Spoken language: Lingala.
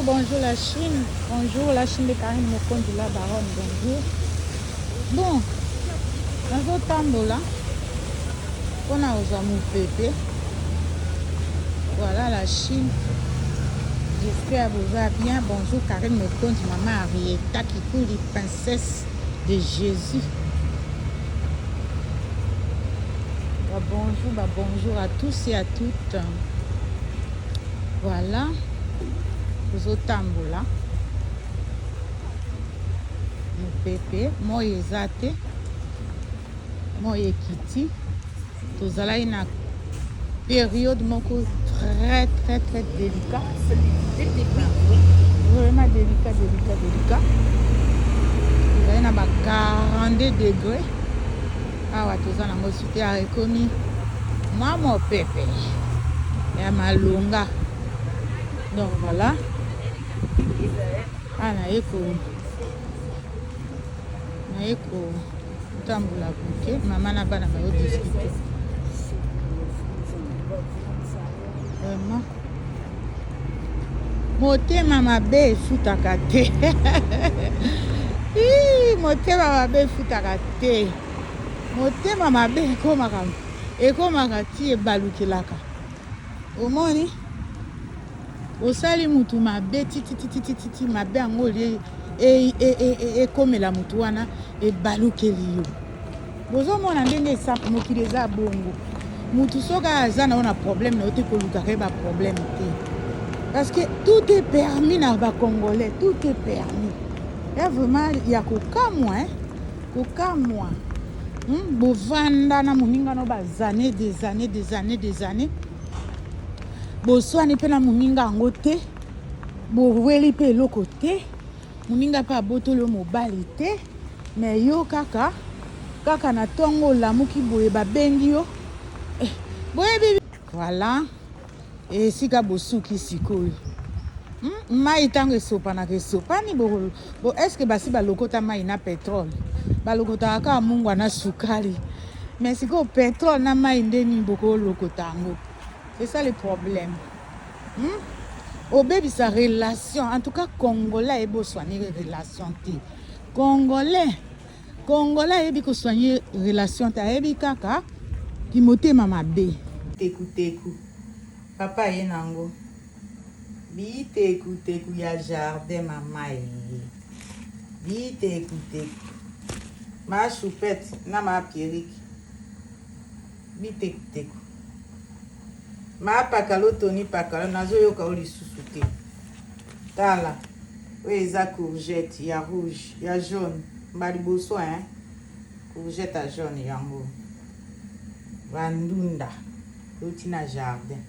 bonjour la Chine. Bonjour la Chine de Karine Mokonzi, la baronne, bonjour. Bon, dans un tambour là, on a aux amours pépé. Voilà la Chine. J'espère que vous allez bien. Bonjour Karine Mokonzi, maman Arietta qui coule les princesses de Jésus. Bonjour à tous et à toutes. Voilà. Aux tambour là. Mon pépé, moi ezate, moi ekiti. Tous allez une période très délicate. Vraiment délicat. Vous avez 42 degrés. Ah ouais, tous allez me soutenir avec commis. Moi mon pépé. Et ma longa. Donc voilà. Ah naeko tambola buke mama na bana bayo discuter vraiment motema mabe efutaka te motema mabe efutaka te motema mabe ekomaka ti ebalukelaka omoni osali mutu mabe titi mabe yango olie ekomela mutu wana ebalukeli yo bozomona ndenge esample mokili eza bongo mutu soki aza na problème na yo te kolukaka ye baproblème te parce que tout est permis na bacongolais, tout est permis ya vraiment ya kokamwa bovanda na moninga no bazane des années boswani mpe na moninga yango te boweli mpe eloko te moninga mpe abotoli yo mobali te me yo kaka na ntongo olamuki boye babengi yo boyebi voilà esika bosuki sikoyo mai ntango esopanaka esopani bo eske basi balokota mai na petrole balokotaka kaka mungwa na sukali mais sikoyo petrole na mai nde nini bokolokota yango. C'est ça le problème. Obébisa relation. En tout cas, Congolais est beau soigner relation. Congolais est beau soigner relation. Ebi kaka Timothée mama be. Teku. Papa ye nango. Bi teku ya jardin mama ye. Bi teku. Ma choupette na ma pierrique. Bi teku. Ma pakalo toni pakalo nazo yoka olisusu te tala oyo eza courgette ya rouge ya jaune mbali boso courgette ya jaune yango bandunda outi na jardin